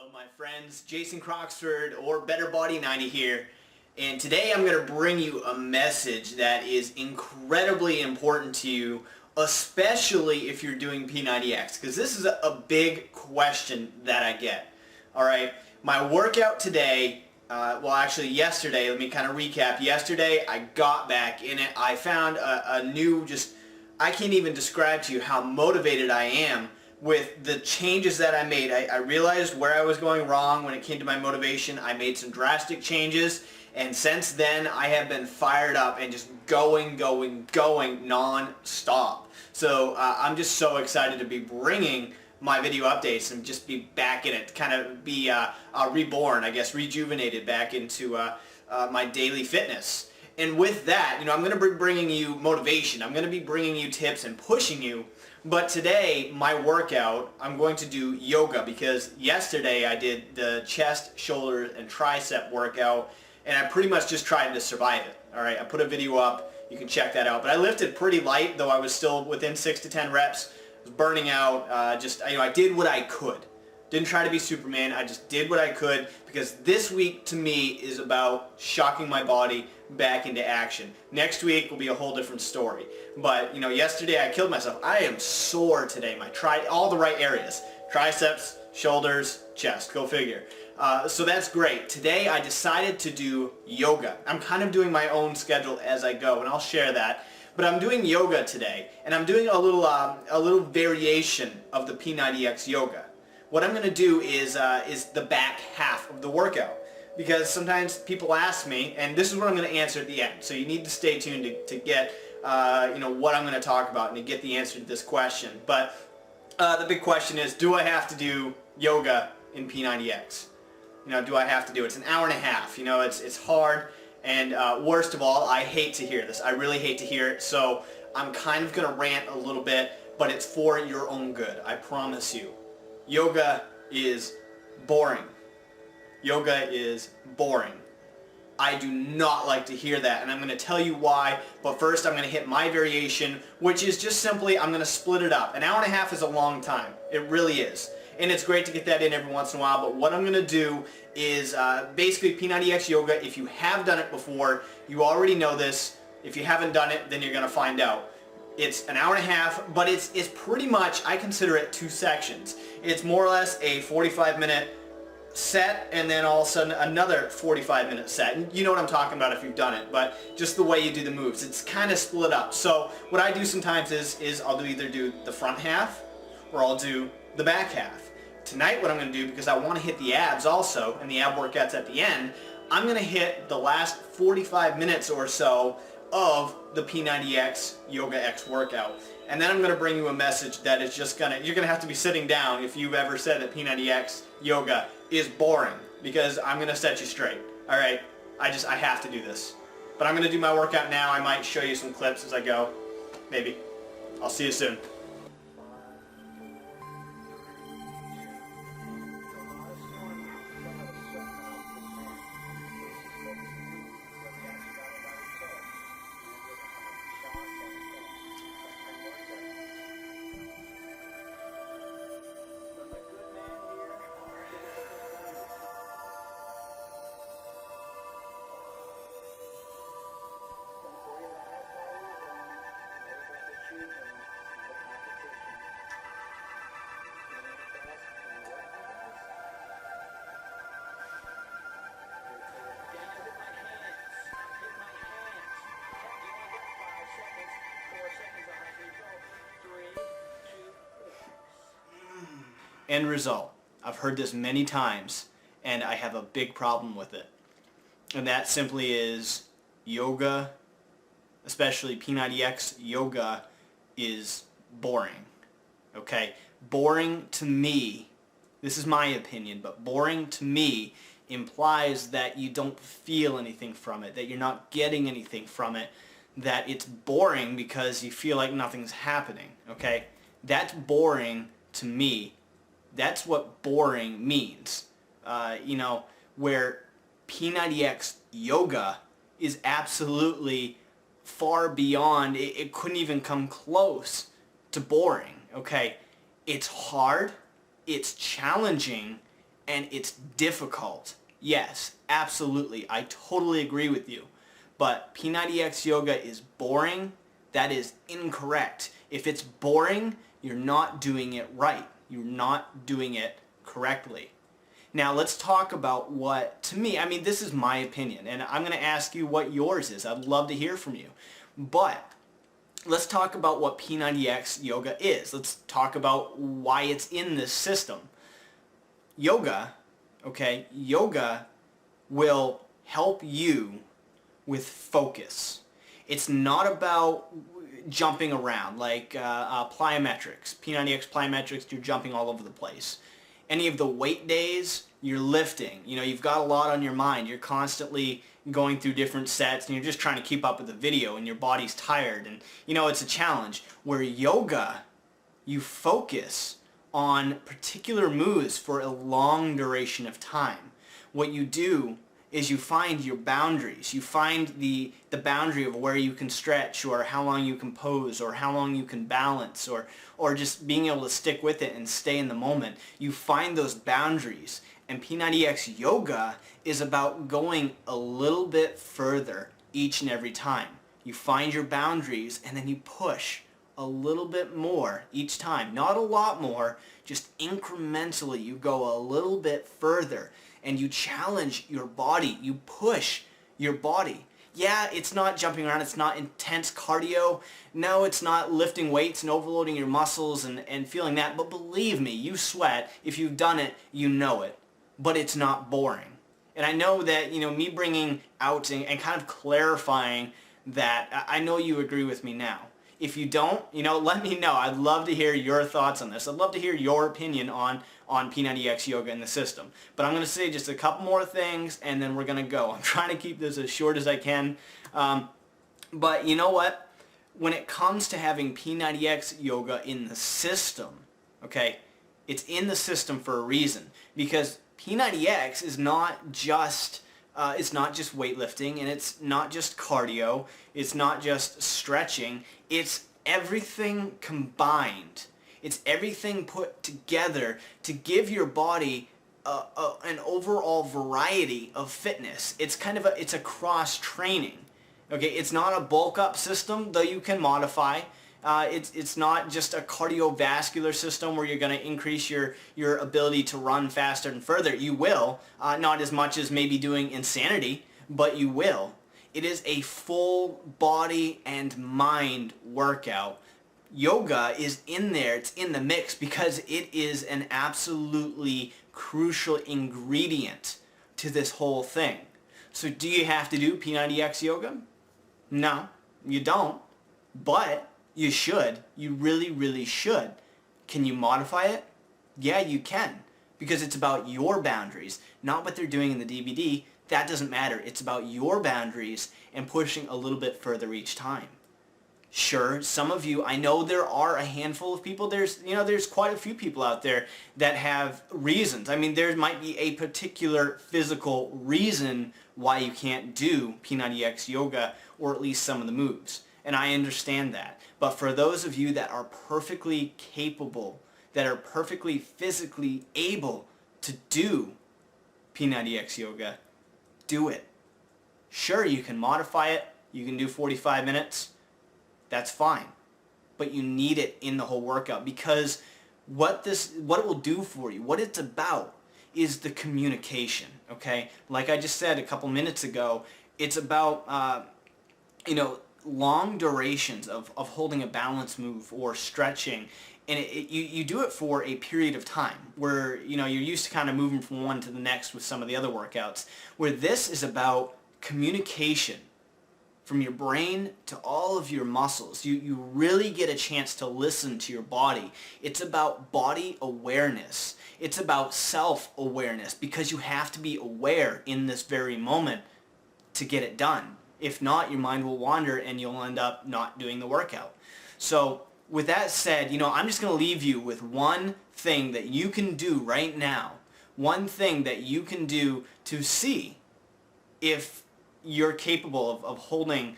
Hello my friends, Jason Croxford or Better Body 90 here, and today I'm going to bring you a message that is incredibly important to you, especially if you're doing P90X, because this is a big question that I get. Alright, my workout today, well actually yesterday, let me kind of recap. Yesterday I got back in it. I found a new, I can't even describe to you how motivated I am with the changes that I made. I realized where I was going wrong when it came to my motivation. I made some drastic changes, and since then I have been fired up and just going non-stop. So I'm just so excited to be bringing my video updates and just be back in it, kind of be reborn, I guess, rejuvenated back into my daily fitness. And with that, I'm going to be bringing you motivation. I'm going to be bringing you tips and pushing you. But today, my workout, I'm going to do yoga, because yesterday I did the chest, shoulders, and tricep workout, and I pretty much just tried to survive it. Alright, I put a video up. You can check that out. But I lifted pretty light, though I was still within 6 to 10 reps. I was burning out. I did what I could. Didn't try to be Superman. I just did what I could, because this week to me is about shocking my body back into action. Next week will be a whole different story. But yesterday I killed myself. I am sore today. All the right areas: triceps, shoulders, chest. Go figure. So that's great. Today I decided to do yoga. I'm kind of doing my own schedule as I go, and I'll share that. But I'm doing yoga today, and I'm doing a little variation of the P90X yoga. What I'm going to do is the back half of the workout, because sometimes people ask me, and this is what I'm going to answer at the end. So you need to stay tuned to get what I'm going to talk about and to get the answer to this question. But the big question is, do I have to do yoga in P90X? Do I have to do it? It's an hour and a half. It's hard, and worst of all, I hate to hear this. I really hate to hear it. So I'm kind of going to rant a little bit, but it's for your own good. I promise you. Yoga is boring. Yoga is boring. I do not like to hear that, and I'm going to tell you why. But first I'm going to hit my variation, which is just simply I'm going to split it up. An hour and a half is a long time. It really is. And it's great to get that in every once in a while, but what I'm going to do is basically P90X yoga. If you have done it before, you already know this. If you haven't done it, then you're going to find out. It's an hour and a half, but it's pretty much, I consider it 2 sections. It's more or less a 45-minute set, and then all of a sudden another 45-minute set. And you know what I'm talking about if you've done it, but just the way you do the moves. It's kind of split up. So what I do sometimes is I'll either do the front half or I'll do the back half. Tonight what I'm going to do, because I want to hit the abs also, and the ab workouts at the end, I'm going to hit the last 45 minutes or so of the P90X Yoga X workout. And then I'm going to bring you a message that is just you're going to have to be sitting down if you've ever said that P90X yoga is boring, because I'm going to set you straight. Alright, I have to do this. But I'm going to do my workout now. I might show you some clips as I go. Maybe. I'll see you soon. End result. I've heard this many times, and I have a big problem with it. And that simply is yoga, especially P90X yoga, is boring. Okay? Boring to me, this is my opinion, but boring to me implies that you don't feel anything from it, that you're not getting anything from it, that it's boring because you feel like nothing's happening. Okay? That's boring to me. That's what boring means. Where P90X yoga is absolutely far beyond, it couldn't even come close to boring, okay? It's hard, it's challenging, and it's difficult. Yes, absolutely. I totally agree with you. But P90X yoga is boring. That is incorrect. If it's boring, you're not doing it right. You're not doing it correctly. Now let's talk about what, to me, I mean, this is my opinion, and I'm going to ask you what yours is. I'd love to hear from you. But let's talk about what P90X yoga is. Let's talk about why it's in this system. Yoga, okay, yoga will help you with focus. It's not about jumping around like plyometrics. P90X plyometrics, you're jumping all over the place. Any of the weight days, you're lifting. You know, you've got a lot on your mind. You're constantly going through different sets and you're just trying to keep up with the video and your body's tired and, you know, it's a challenge. Where yoga, you focus on particular moves for a long duration of time. What you do is you find your boundaries. You find the boundary of where you can stretch or how long you can pose or how long you can balance or just being able to stick with it and stay in the moment. You find those boundaries. And P90X yoga is about going a little bit further each and every time. You find your boundaries and then you push a little bit more each time. Not a lot more, just incrementally you go a little bit further. And you challenge your body, you push your body. Yeah, it's not jumping around, it's not intense cardio. No, it's not lifting weights and overloading your muscles and feeling that. But believe me, you sweat. If you've done it, you know it. But it's not boring. And I know that, you know, me bringing out and kind of clarifying that, I know you agree with me now. If you don't, you know, let me know. I'd love to hear your thoughts on this. I'd love to hear your opinion on P90X yoga in the system. But I'm going to say just a couple more things and then we're going to go. I'm trying to keep this as short as I can. But you know what? When it comes to having P90X yoga in the system, okay, it's in the system for a reason. Because P90X is not just it's not just weightlifting and it's not just cardio, it's not just stretching, it's everything combined. It's everything put together to give your body an overall variety of fitness. It's kind of it's a cross training. Okay, it's not a bulk up system, though you can modify. It's not just a cardiovascular system where you're going to increase your ability to run faster and further. You will, not as much as maybe doing insanity, but you will. It is a full body and mind workout. Yoga is in there, it's in the mix because it is an absolutely crucial ingredient to this whole thing. So do you have to do P90X yoga? No, you don't, but you should. You really, really should. Can you modify it? Yeah, you can, because it's about your boundaries, not what they're doing in the DVD. That doesn't matter. It's about your boundaries and pushing a little bit further each time. Sure, some of you, I know there are a handful of people, there's quite a few people out there that have reasons. I mean, there might be a particular physical reason why you can't do P90X yoga, or at least some of the moves. And I understand that. But for those of you that are perfectly capable, that are perfectly physically able to do P90X yoga, do it. Sure, you can modify it. You can do 45 minutes. That's fine. But you need it in the whole workout, because what it will do for you, what it's about, is the communication, okay? Like I just said a couple minutes ago, it's about, long durations of holding a balance move or stretching. And you do it for a period of time where, you're used to kind of moving from one to the next with some of the other workouts, where this is about communication from your brain to all of your muscles. You really get a chance to listen to your body. It's about body awareness. It's about self-awareness, because you have to be aware in this very moment to get it done. If not, your mind will wander and you'll end up not doing the workout. So with that said, I'm just going to leave you with one thing that you can do right now. One thing that you can do to see if you're capable of holding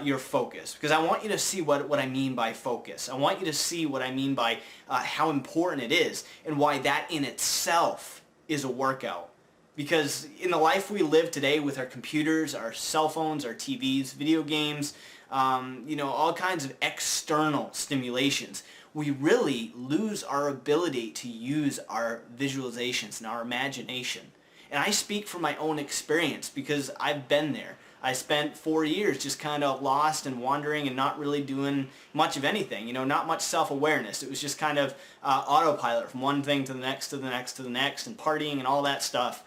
your focus. Because I want you to see what I mean by focus. I want you to see what I mean by how important it is, and why that in itself is a workout. Because in the life we live today with our computers, our cell phones, our TVs, video games, all kinds of external stimulations, we really lose our ability to use our visualizations and our imagination. And I speak from my own experience because I've been there. I spent 4 years just kind of lost and wandering and not really doing much of anything, not much self-awareness. It was just kind of autopilot from one thing to the next to the next to the next and partying and all that stuff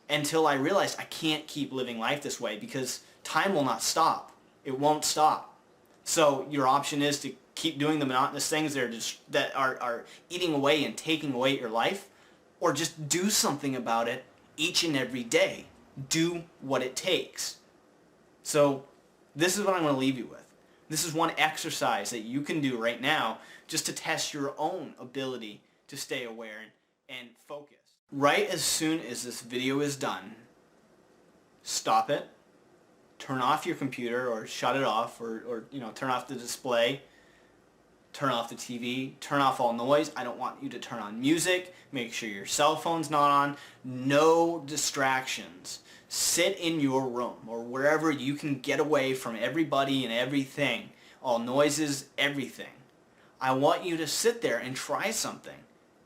until I realized I can't keep living life this way because time will not stop. It won't stop. So your option is to keep doing the monotonous things that are eating away and taking away your life, or just do something about it each and every day. Do what it takes. So this is what I'm going to leave you with. This is one exercise that you can do right now just to test your own ability to stay aware and focus. Right as soon as this video is done, stop it, turn off your computer or shut it off or turn off the display, turn off the TV, turn off all noise. I don't want you to turn on music. Make sure your cell phone's not on. No distractions. Sit in your room or wherever you can get away from everybody and everything. All noises, everything. I want you to sit there and try something.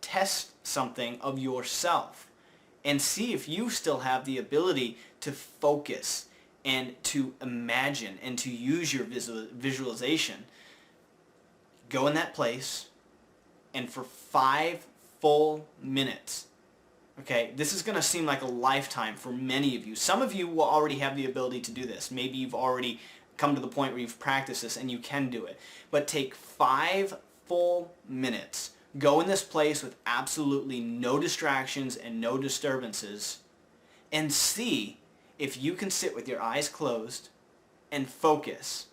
Test something of yourself and see if you still have the ability to focus and to imagine and to use your visualization. Go in that place and for 5 full minutes. Okay, this is going to seem like a lifetime for many of you. Some of you will already have the ability to do this. Maybe you've already come to the point where you've practiced this and you can do it. But take 5 full minutes. Go in this place with absolutely no distractions and no disturbances and see if you can sit with your eyes closed and focus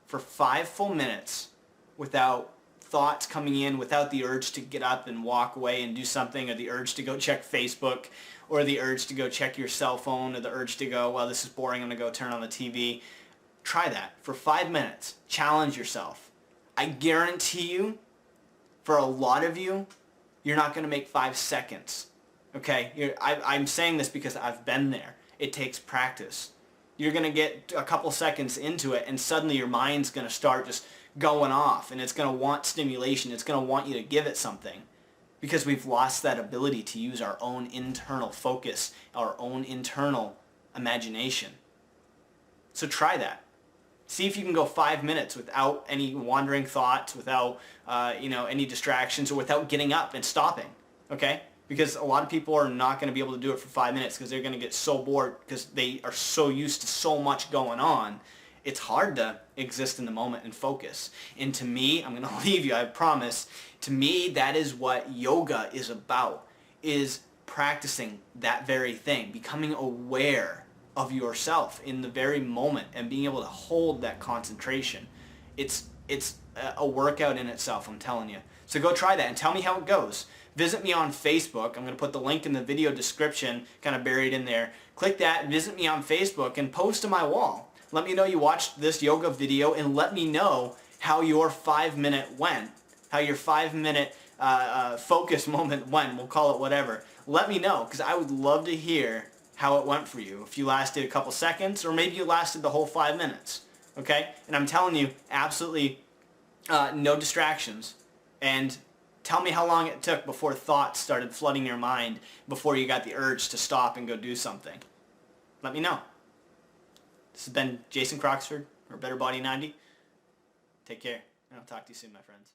for 5 full minutes without thoughts coming in, without the urge to get up and walk away and do something, or the urge to go check Facebook, or the urge to go check your cell phone, or the urge to go, well, this is boring, I'm going to go turn on the TV. Try that for 5 minutes. Challenge yourself. I guarantee you, for a lot of you, you're not going to make 5 seconds. Okay? I'm saying this because I've been there. It takes practice. You're going to get a couple seconds into it and suddenly your mind's going to start just going off and it's going to want stimulation. It's going to want you to give it something because we've lost that ability to use our own internal focus, our own internal imagination. So try that. See if you can go 5 minutes without any wandering thoughts, without any distractions, or without getting up and stopping. Okay? Because a lot of people are not going to be able to do it for 5 minutes because they're going to get so bored because they are so used to so much going on. It's hard to exist in the moment and focus. And to me, I'm going to leave you, I promise, to me that is what yoga is about, is practicing that very thing, becoming aware of yourself in the very moment and being able to hold that concentration. It's a workout in itself, I'm telling you. So go try that and tell me how it goes. Visit me on Facebook. I'm going to put the link in the video description, kind of buried in there. Click that, visit me on Facebook, and post to my wall. Let me know you watched this yoga video and let me know how your 5 minute went, how your 5 minute focus moment went. We'll call it whatever. Let me know because I would love to hear how it went for you. If you lasted a couple seconds or maybe you lasted the whole 5 minutes. Okay? And I'm telling you, absolutely no distractions. And tell me how long it took before thoughts started flooding your mind, before you got the urge to stop and go do something. Let me know. This has been Jason Croxford, or Better Body 90. Take care, and I'll talk to you soon, my friends.